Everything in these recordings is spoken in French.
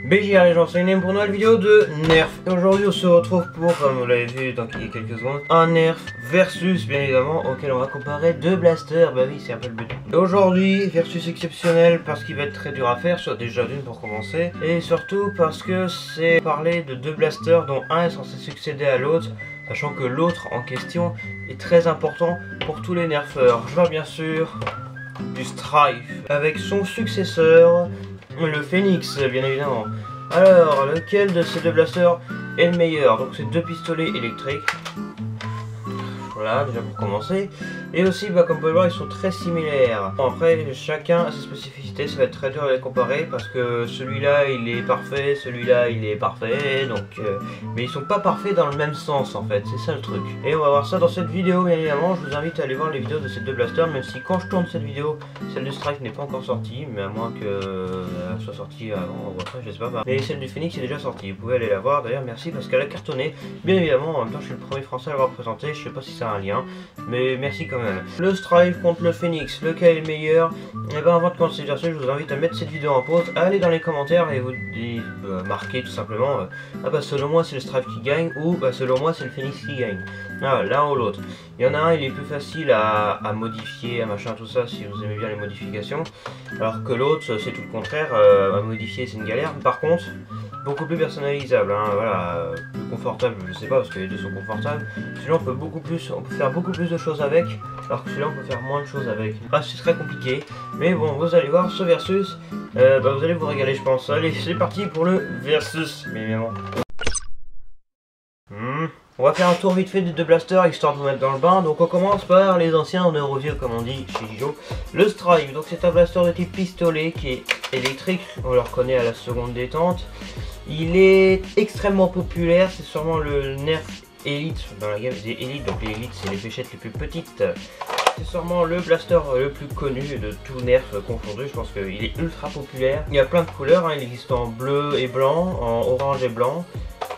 BJR les gens, c'est une pour une nouvelle vidéo de Nerf. Et aujourd'hui on se retrouve pour, comme vous l'avez vu dans quelques secondes, un Nerf versus bien évidemment auquel on va comparer deux blasters. Bah oui, c'est un peu le but. Et aujourd'hui, versus exceptionnel parce qu'il va être très dur à faire, soit déjà d'une pour commencer, et surtout parce que c'est parler de deux blasters dont un est censé succéder à l'autre, sachant que l'autre en question est très important pour tous les nerfeurs. Je vois bien sûr du Strife avec son successeur, le Phoenix, bien évidemment. Alors, lequel de ces deux blasters est le meilleur? Donc, c'est deux pistolets électriques. Voilà, déjà pour commencer. Et aussi, comme vous pouvez le voir, ils sont très similaires. Bon, après, chacun a ses spécificités, ça va être très dur à les comparer parce que celui-là, il est parfait, celui-là, il est parfait, donc... mais ils sont pas parfaits dans le même sens, en fait, c'est ça le truc. Et on va voir ça dans cette vidéo, bien évidemment. Je vous invite à aller voir les vidéos de ces deux blasters, même si quand je tourne cette vidéo, celle du Strike n'est pas encore sortie, mais à moins qu'elle soit sortie avant ou après, je sais pas. Mais celle du Phoenix est déjà sortie, vous pouvez aller la voir, d'ailleurs, merci parce qu'elle a cartonné. Bien évidemment, en même temps, je suis le premier français à l'avoir présenté, je sais pas si ça a un lien, mais merci quand même. Le Strife contre le Phoenix, lequel est le meilleur? Et ben avant de commencer l'exercice, je vous invite à mettre cette vidéo en pause, à aller dans les commentaires et vous marquer tout simplement ah bah selon moi c'est le Strife qui gagne, ou bah selon moi c'est le Phoenix qui gagne. Ah, l'un ou l'autre. Il y en a un, il est plus facile à modifier, à machin tout ça si vous aimez bien les modifications, alors que l'autre c'est tout le contraire, à modifier c'est une galère. Par contre, beaucoup plus personnalisable, hein, voilà, plus confortable, je sais pas parce que les deux sont confortables. Celui-là on peut faire beaucoup plus de choses avec, alors que celui-là on peut faire moins de choses avec. Ah, c'est très compliqué, mais bon, vous allez voir ce versus, vous allez vous régaler je pense. Allez, c'est parti pour le versus, bien évidemment. On va faire un tour vite fait des deux blasters histoire de vous mettre dans le bain. Donc on commence par les anciens en eurovieux comme on dit chez Gijo. Le Strife, donc c'est un blaster de type pistolet qui est électrique, on le reconnaît à la seconde détente. Il est extrêmement populaire, c'est sûrement le Nerf Elite dans la gamme des Elite, donc les Elite c'est les fléchettes les plus petites. C'est sûrement le blaster le plus connu de tout Nerf confondu, je pense qu'il est ultra populaire. Il y a plein de couleurs, hein. Il existe en bleu et blanc, en orange et blanc,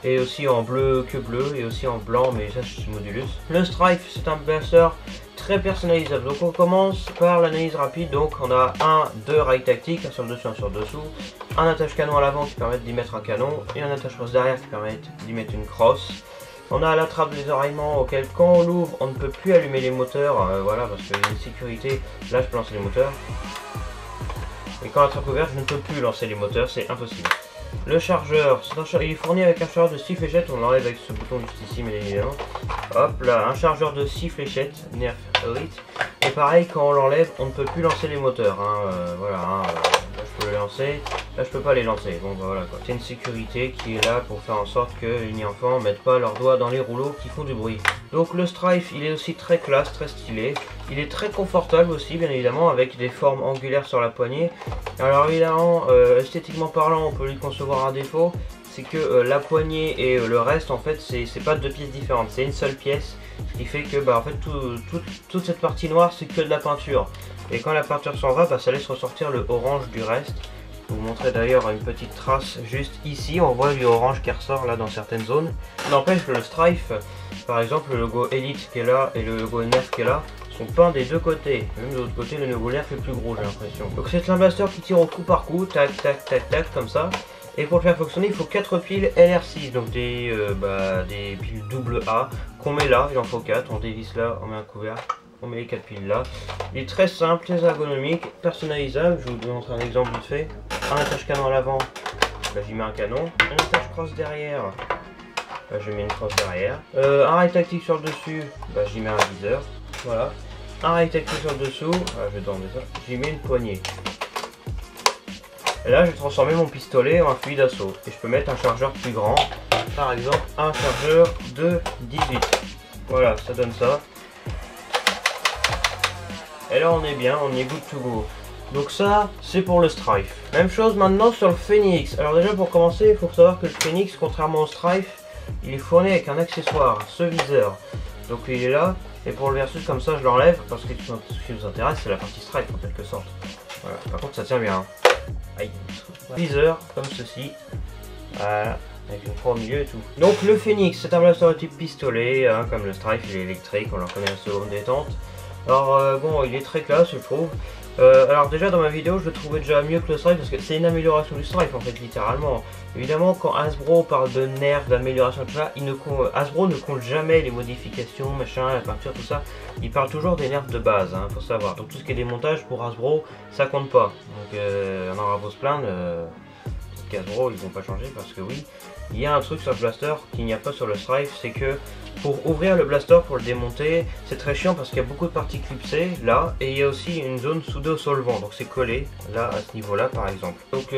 et aussi en bleu que bleu, et aussi en blanc, mais ça c'est modulus. Le Strife c'est un blaster très personnalisable, donc on commence par l'analyse rapide. Donc on a deux rails tactiques, un sur le dessus, un sur le dessous, un attache canon à l'avant qui permet d'y mettre un canon, et un attache crosse derrière qui permet d'y mettre une crosse. On a la trappe des oreillements auquel quand on l'ouvre on ne peut plus allumer les moteurs, voilà, parce qu'il y a une sécurité, là je peux lancer les moteurs. Et quand la trappe est ouverte je ne peux plus lancer les moteurs, c'est impossible. Le chargeur, il est fourni avec un chargeur de 6 fléchettes, on l'enlève avec ce bouton juste ici, mais évidemment. Hop là, un chargeur de 6 fléchettes, Nerf Elite. Et pareil, quand on l'enlève, on ne peut plus lancer les moteurs, hein, voilà, hein, là je peux les lancer, là je peux pas les lancer, bon bah voilà quoi. C'est une sécurité qui est là pour faire en sorte que les enfants ne mettent pas leurs doigts dans les rouleaux qui font du bruit. Donc le Strife, il est aussi très classe, très stylé. Il est très confortable aussi, bien évidemment, avec des formes angulaires sur la poignée. Alors évidemment, esthétiquement parlant, on peut lui concevoir un défaut, c'est que la poignée et le reste, en fait, c'est pas deux pièces différentes, c'est une seule pièce, ce qui fait que, en fait, toute cette partie noire, c'est que de la peinture. Et quand la peinture s'en va, ça laisse ressortir le orange du reste. Je vais vous montrer d'ailleurs une petite trace juste ici, on voit du orange qui ressort là dans certaines zones. N'empêche que le Strife, par exemple, le logo Elite qui est là et le logo Nerf qui est là, sont peints des deux côtés. Même de l'autre côté, le logo Nerf est plus gros, j'ai l'impression. Donc c'est un blaster qui tire au coup par coup, tac, tac, tac, tac, comme ça. Et pour le faire fonctionner, il faut 4 piles LR6, donc des piles AA qu'on met là, il en faut 4, on dévisse là, on met un couvercle, on met les 4 piles là. Il est très simple, très ergonomique, personnalisable, je vais vous montrer un exemple vite fait. Un attache canon à l'avant, j'y mets un canon. Un attache crosse derrière, je mets une crosse derrière. Un rail tactique sur le dessus, j'y mets un viseur, voilà. Un rail tactique sur le dessous, je vais tourner ça, j'y mets une poignée. Et là, je vais transformer mon pistolet en un fusil d'assaut. Et je peux mettre un chargeur plus grand. Par exemple, un chargeur de 18. Voilà, ça donne ça. Et là, on est bien, on est good to go. Donc ça, c'est pour le Strife. Même chose maintenant sur le Phoenix. Alors déjà, pour commencer, il faut savoir que le Phoenix, contrairement au Strife, il est fourni avec un accessoire, ce viseur. Donc il est là. Et pour le versus, comme ça, je l'enlève. Parce que ce qui nous intéresse, c'est la partie Strife, en quelque sorte. Voilà. Par contre, ça tient bien. Aïe. Viseur comme ceci, voilà, avec une croix au milieu et tout. Donc le Phoenix, c'est un blaster de type pistolet, hein, comme le Strife, il est électrique, on le reconnaît à la seconde détente. Alors bon, il est très classe je trouve. Alors déjà dans ma vidéo je le trouvais déjà mieux que le Strife parce que c'est une amélioration du Strife en fait littéralement. Évidemment quand Hasbro parle de nerfs, d'amélioration tout ça, Hasbro ne compte jamais les modifications, machin, la peinture, tout ça. Il parle toujours des nerfs de base, hein, faut savoir. Donc tout ce qui est démontage pour Hasbro, ça compte pas. Donc on aura beau se plaindre, Hasbro ils vont pas changer parce que oui, il y a un truc sur le blaster qu'il n'y a pas sur le Strife, c'est que pour ouvrir le blaster, pour le démonter, c'est très chiant parce qu'il y a beaucoup de parties clipsées là, et il y a aussi une zone soudée au solvant, donc c'est collé là à ce niveau là par exemple. Donc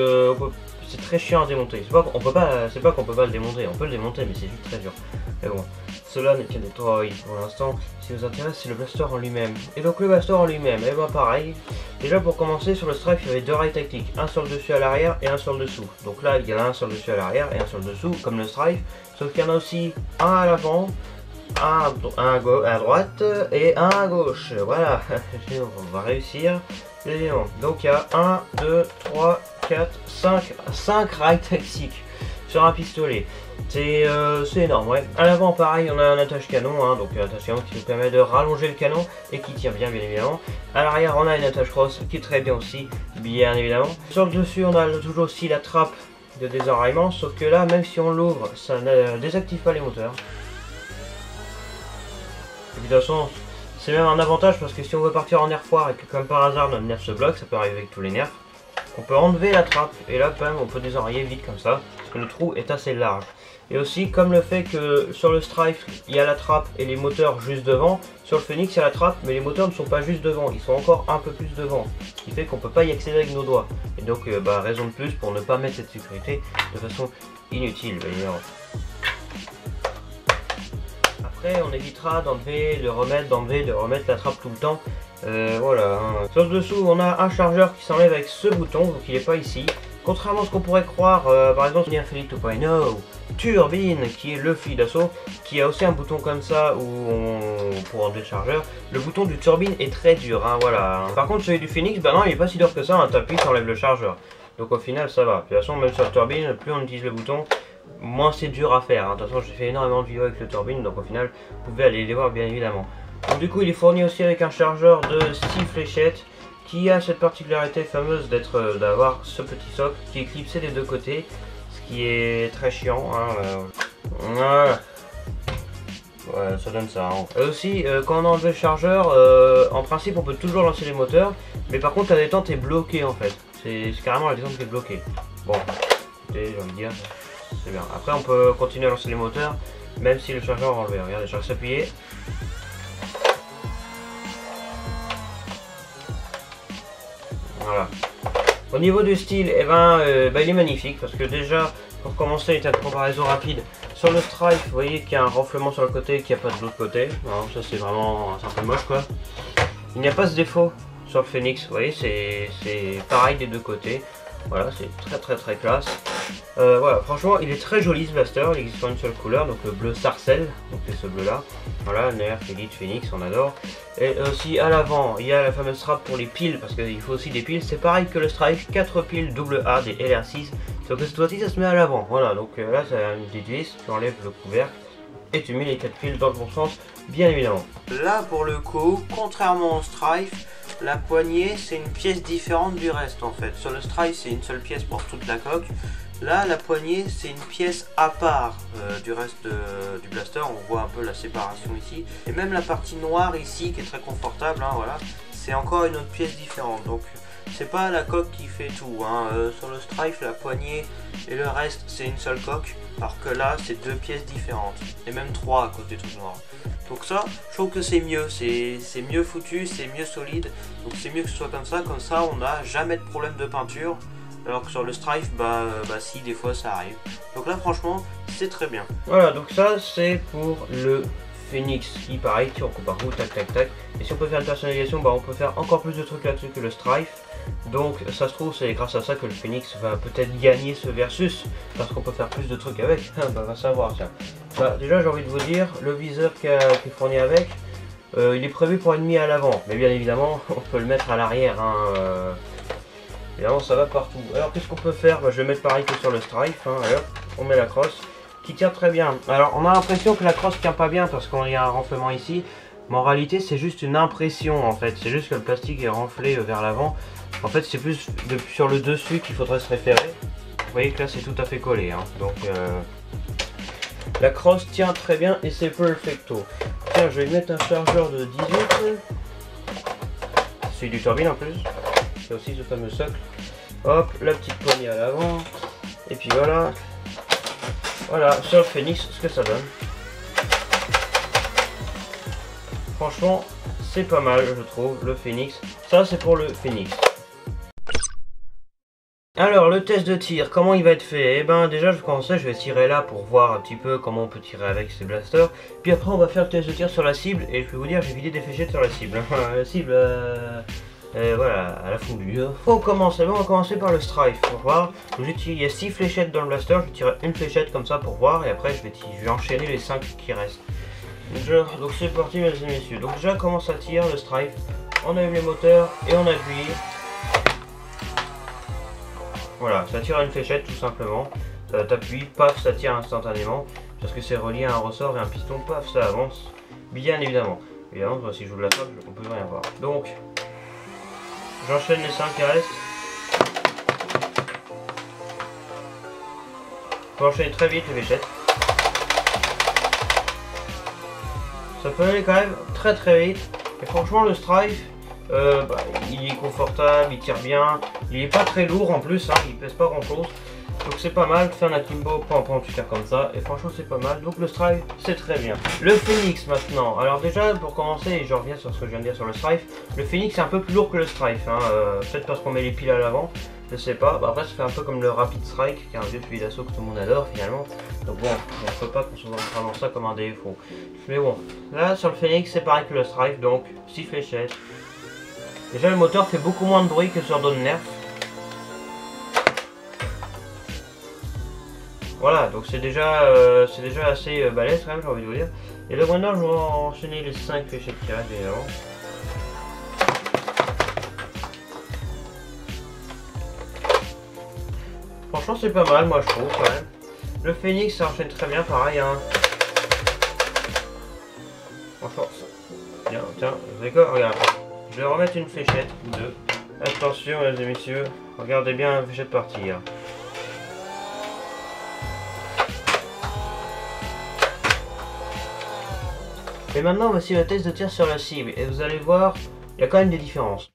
c'est très chiant à démonter. C'est pas qu'on peut pas le démonter, on peut le démonter mais c'est juste très dur. Mais bon, cela n'est qu'un détail pour l'instant. Ce qui nous intéresse c'est le blaster en lui-même. Et donc le blaster en lui-même, et ben pareil. Déjà pour commencer sur le Strife il y avait deux rails tactiques, un sur le dessus à l'arrière et un sur le dessous. Donc là il y en a un sur le dessus à l'arrière et un sur le dessous comme le Strife, sauf qu'il y en a aussi un à l'avant, un à droite et un à gauche. Voilà, on va réussir. Donc il y a 1, 2, 3, 4, 5 rails tactiques sur un pistolet. C'est énorme, ouais. À l'avant, pareil, on a un attache canon, hein, donc un attache canon qui nous permet de rallonger le canon et qui tire bien, bien évidemment. À l'arrière, on a une attache cross qui est très bien aussi, bien évidemment. Sur le dessus, on a toujours aussi la trappe de désenraillement, sauf que là, même si on l'ouvre, ça ne désactive pas les moteurs. Et puis, de toute façon, c'est même un avantage parce que si on veut partir en nerf foire et que comme par hasard notre nerf se bloque, ça peut arriver avec tous les nerfs, on peut enlever la trappe et là, quand même, on peut désenrailler vite comme ça, parce que le trou est assez large. Et aussi, comme le fait que sur le Strife, il y a la trappe et les moteurs juste devant, sur le Phoenix, il y a la trappe, mais les moteurs ne sont pas juste devant, ils sont encore un peu plus devant. Ce qui fait qu'on ne peut pas y accéder avec nos doigts. Et donc, raison de plus pour ne pas mettre cette sécurité de façon inutile. Après, on évitera d'enlever, de remettre la trappe tout le temps. Voilà. Hein. Sur le dessous, on a un chargeur qui s'enlève avec ce bouton, donc il n'est pas ici. Contrairement à ce qu'on pourrait croire, par exemple, il y a un Phoenix 2.0 Turbine qui est le fusil d'assaut, qui a aussi un bouton comme ça pour enlever le chargeur. Le bouton du Turbine est très dur, hein, voilà. Par contre, celui du Phoenix, bah non, il est pas si dur que ça, un tapis ça enlève le chargeur. Donc au final, ça va. De toute façon, même sur le Turbine, plus on utilise le bouton, moins c'est dur à faire. Hein. De toute façon, j'ai fait énormément de vidéos avec le Turbine, donc au final, vous pouvez aller les voir bien évidemment. Donc du coup, il est fourni aussi avec un chargeur de 6 fléchettes, qui a cette particularité fameuse d'avoir ce petit socle qui est clipsé des deux côtés, ce qui est très chiant. Hein, voilà. Ouais, ça donne ça. Hein. Et aussi, quand on a enlevé le chargeur, en principe, on peut toujours lancer les moteurs, mais par contre, la détente est bloquée en fait. C'est carrément la détente qui est bloquée. Bon, écoutez, j'ai envie de dire, c'est bien. Après, on peut continuer à lancer les moteurs, même si le chargeur est enlevé. Regardez, je vais s'appuyer. Voilà. Au niveau du style, eh ben, il est magnifique parce que déjà, pour commencer, il y a une comparaison rapide. Sur le Strife, vous voyez qu'il y a un renflement sur le côté qu'il n'y a pas de l'autre côté. Alors, ça c'est vraiment un peu moche quoi. Il n'y a pas ce défaut sur le Phoenix, vous voyez, c'est pareil des deux côtés. Voilà, c'est très classe. Voilà, franchement, il est très joli ce blaster. Il existe en une seule couleur, donc le bleu Sarcelle, donc c'est ce bleu là. Voilà, Nerf, Elite, Phoenix, on adore. Et aussi à l'avant, il y a la fameuse strap pour les piles, parce qu'il faut aussi des piles. C'est pareil que le Strife, 4 piles AA des LR6. Sauf que cette fois-ci, ça se met à l'avant. Voilà, donc là, c'est une petite vis, tu enlèves le couvercle et tu mets les 4 piles dans le bon sens, bien évidemment. Là, pour le coup, contrairement au Strife, la poignée c'est une pièce différente du reste en fait. Sur le Strife c'est une seule pièce pour toute la coque. Là la poignée c'est une pièce à part du reste du blaster. On voit un peu la séparation ici. Et même la partie noire ici qui est très confortable, hein, voilà, c'est encore une autre pièce différente. Donc c'est pas la coque qui fait tout. Hein. Sur le Strife la poignée et le reste c'est une seule coque. Alors que là c'est deux pièces différentes. Et même trois à cause des trucs noirs. Donc ça, je trouve que c'est mieux, c'est mieux foutu, c'est mieux solide. Donc c'est mieux que ce soit comme ça on n'a jamais de problème de peinture. Alors que sur le Strife, si, des fois ça arrive. Donc là franchement, c'est très bien. Voilà, donc ça c'est pour le Phoenix qui pareil, tire en coup par coup, tac tac tac. Et si on peut faire une personnalisation, on peut faire encore plus de trucs là-dessus que le Strife. Donc ça se trouve c'est grâce à ça que le Phoenix va peut-être gagner ce versus, parce qu'on peut faire plus de trucs avec. Va savoir tiens. Déjà j'ai envie de vous dire, le viseur qui est fourni avec, il est prévu pour être mis à l'avant, mais bien évidemment on peut le mettre à l'arrière. Hein, évidemment ça va partout. Alors qu'est-ce qu'on peut faire? Je vais mettre pareil que sur le Strife. Hein, alors, on met la crosse qui tient très bien. Alors on a l'impression que la crosse tient pas bien parce qu'il y a un renflement ici. Mais en réalité c'est juste une impression en fait, c'est juste que le plastique est renflé vers l'avant. En fait c'est plus sur le dessus qu'il faudrait se référer. Vous voyez que là c'est tout à fait collé, hein. Donc la crosse tient très bien et c'est perfecto. Tiens, je vais mettre un chargeur de 18. Celui du turbine en plus. C'est aussi ce fameux socle. Hop, la petite poignée à l'avant. Et puis voilà. Voilà, sur le Phoenix, ce que ça donne. Franchement, c'est pas mal, je trouve, le Phoenix. Ça, c'est pour le Phoenix. Alors, le test de tir, comment il va être fait? Eh ben, déjà, je vais commencer, je vais tirer là pour voir un petit peu comment on peut tirer avec ces blasters. Puis après, on va faire le test de tir sur la cible. Et je vais vous dire, j'ai vidé des fléchettes sur la cible. La cible, voilà, à la fondue. Faut commencer, bon, on va commencer par le Strife pour voir. Il y a 6 fléchettes dans le blaster, je vais tirer une fléchette comme ça pour voir. Et après, je vais enchaîner les 5 qui restent. Donc c'est parti, mesdames et messieurs. Donc déjà, comment ça tire le Strife? On allume les moteurs et on appuie. Voilà, ça tire à une fléchette tout simplement. T'appuies, paf, ça tire instantanément. Parce que c'est relié à un ressort et un piston, paf, ça avance. Bien évidemment. Évidemment, si je vous la trappe, on peut rien voir. Donc, j'enchaîne les 5 qui restent. Faut enchaîner très vite les fléchettes. Ça peut aller quand même très vite. Et franchement, le Strife, il est confortable, il tire bien. Il est pas très lourd en plus, hein, il pèse pas grand chose. Donc c'est pas mal, faire un akimbo, pam, tu tires comme ça. Et franchement c'est pas mal, donc le Strife c'est très bien. Le Phoenix maintenant, alors déjà pour commencer, et je reviens sur ce que je viens de dire sur le Strife. Le Phoenix c'est un peu plus lourd que le Strife, hein, peut-être parce qu'on met les piles à l'avant. Je sais pas, après ça fait un peu comme le Rapid Strike, qui est un vieux fusil d'assaut que tout le monde adore finalement. Donc bon, on ne peut pas concevoir vraiment ça comme un défaut. Mais bon, là sur le Phoenix c'est pareil que le Strife, donc 6 fléchettes. Déjà le moteur fait beaucoup moins de bruit que sur d'autres nerfs. Voilà, donc c'est déjà assez balèze quand même, j'ai envie de vous dire. Et là maintenant je vais enchaîner les 5 fléchettes qui restent évidemment. Franchement c'est pas mal, moi je trouve quand même. Le Phoenix ça enchaîne très bien, pareil hein. Franchement, tiens, d'accord, regarde. Je vais remettre une fléchette ou deux. Attention mesdames et messieurs, regardez bien la fléchette partir. Et maintenant voici le test de tir sur la cible et vous allez voir, il y a quand même des différences.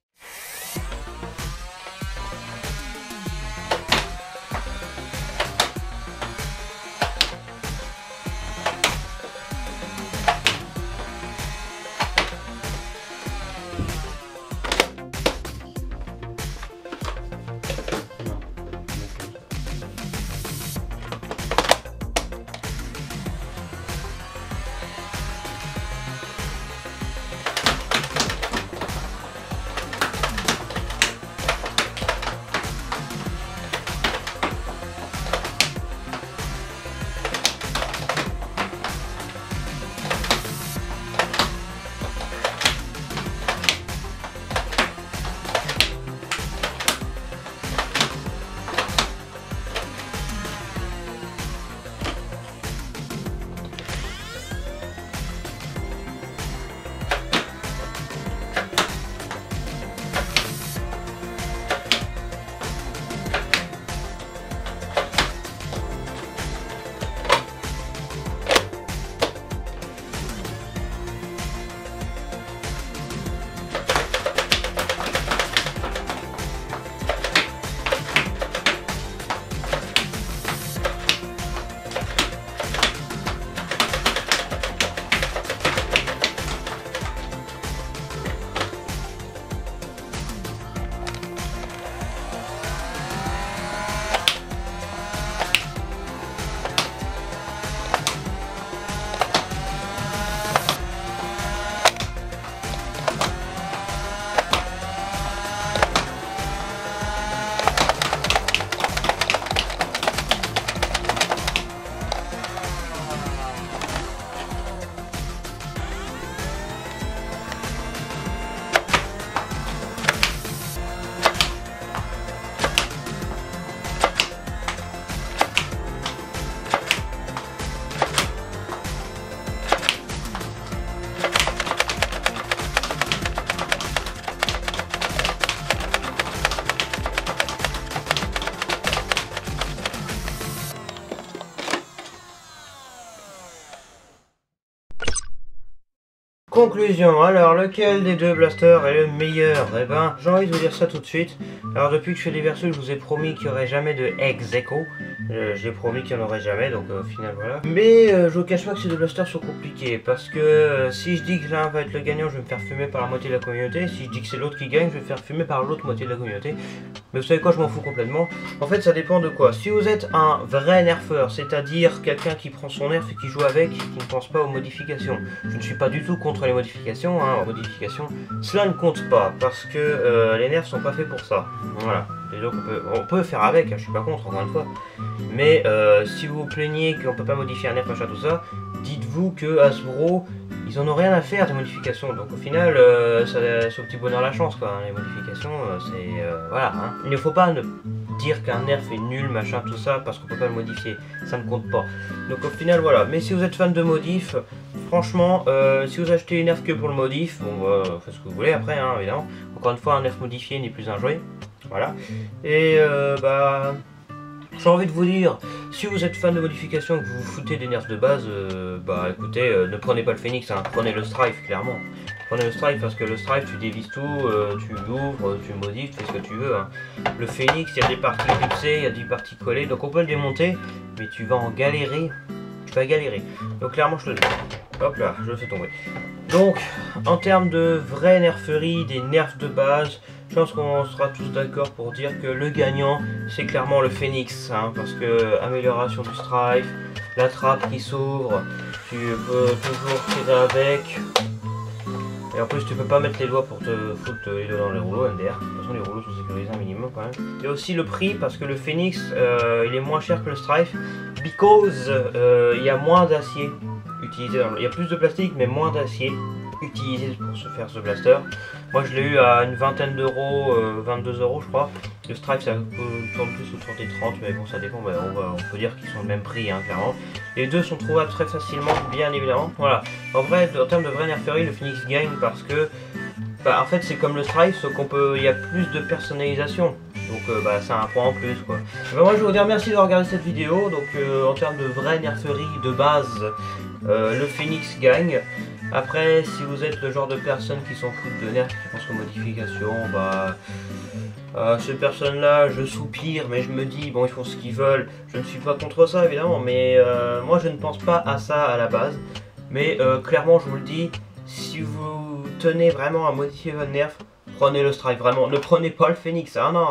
Conclusion, alors lequel des deux blasters est le meilleur? Eh ben, j'ai envie de vous dire ça tout de suite. Alors depuis que je fais des versus, je vous ai promis qu'il n'y aurait jamais de ex-aequo. J'ai promis qu'il n'y en aurait jamais, donc au final voilà. Mais je vous cache pas que ces deux blasters sont compliqués, parce que si je dis que l'un va être le gagnant, je vais me faire fumer par la moitié de la communauté. Si je dis que c'est l'autre qui gagne, je vais me faire fumer par l'autre moitié de la communauté. Mais vous savez quoi, je m'en fous complètement. En fait, ça dépend de quoi. Si vous êtes un vrai nerfeur, c'est-à-dire quelqu'un qui prend son nerf et qui joue avec, qui ne pense pas aux modifications. Je ne suis pas du tout contre les modifications, hein, cela ne compte pas, parce que les nerfs sont pas faits pour ça. Voilà. Et donc on peut faire avec, hein, je suis pas contre, encore une fois. Mais si vous vous plaignez qu'on peut pas modifier un nerf, machin, tout ça, dites-vous que Hasbro, ils en ont rien à faire des modifications. Donc au final, c'est au petit bonheur la chance, quoi. Hein, les modifications, c'est... voilà. Hein. Il ne faut pas dire qu'un nerf est nul, machin, tout ça, parce qu'on peut pas le modifier. Ça ne compte pas. Donc au final, voilà. Mais si vous êtes fan de modif, franchement, si vous achetez une nerf que pour le modif, bon, faites ce que vous voulez après, hein, évidemment. Encore une fois, un nerf modifié n'est plus un jouet. Voilà. Et bah... j'ai envie de vous dire, si vous êtes fan de modifications et que vous vous foutez des nerfs de base, bah écoutez, ne prenez pas le Phoenix, hein, prenez le Strife, clairement. Prenez le Strife parce que le Strife, tu dévises tout, tu l'ouvres, tu le modifes, tu fais ce que tu veux. Hein. Le Phoenix, il y a des parties clipsées, il y a des parties collées, donc on peut le démonter, mais tu vas en galérer. Tu vas galérer. Donc clairement, je te le dis. Hop là, je le fais tomber. Donc, en termes de vraie nerferie, des nerfs de base, je pense qu'on sera tous d'accord pour dire que le gagnant, c'est clairement le Phoenix, hein, parce que amélioration du Strife, la trappe qui s'ouvre, tu peux toujours tirer avec, et en plus tu peux pas mettre les doigts pour te foutre les doigts dans les rouleaux MDR, de toute façon les rouleaux sont sécurisés un minimum quand même. Et aussi le prix, parce que le Phoenix, il est moins cher que le Strife, because il y a moins d'acier utilisé, il y a plus de plastique mais moins d'acier utilisé pour se faire ce blaster. Moi je l'ai eu à une vingtaine d'euros, 22 € je crois. Le Strife ça tourne plus autour des 30, mais bon ça dépend, bah, on peut dire qu'ils sont le même prix, hein, clairement. Les deux sont trouvables très facilement, bien évidemment. Voilà, en vrai, en termes de vraie nerferie, le Phoenix gagne parce que bah, en fait c'est comme le Strife, sauf il y a plus de personnalisation. Donc bah, c'est un point en plus quoi. Bah, moi je vous remercie de regarder cette vidéo. Donc en termes de vraie nerferie de base, le Phoenix gagne. Après, si vous êtes le genre de personnes qui s'en foutent de nerfs, qui pensent aux modifications, bah... ces personnes-là, je soupire, mais je me dis, bon, ils font ce qu'ils veulent. Je ne suis pas contre ça, évidemment, mais moi, je ne pense pas à ça à la base. Mais clairement, je vous le dis, si vous tenez vraiment à modifier votre nerf, prenez le Strife, vraiment. Ne prenez pas le Phoenix, hein, non.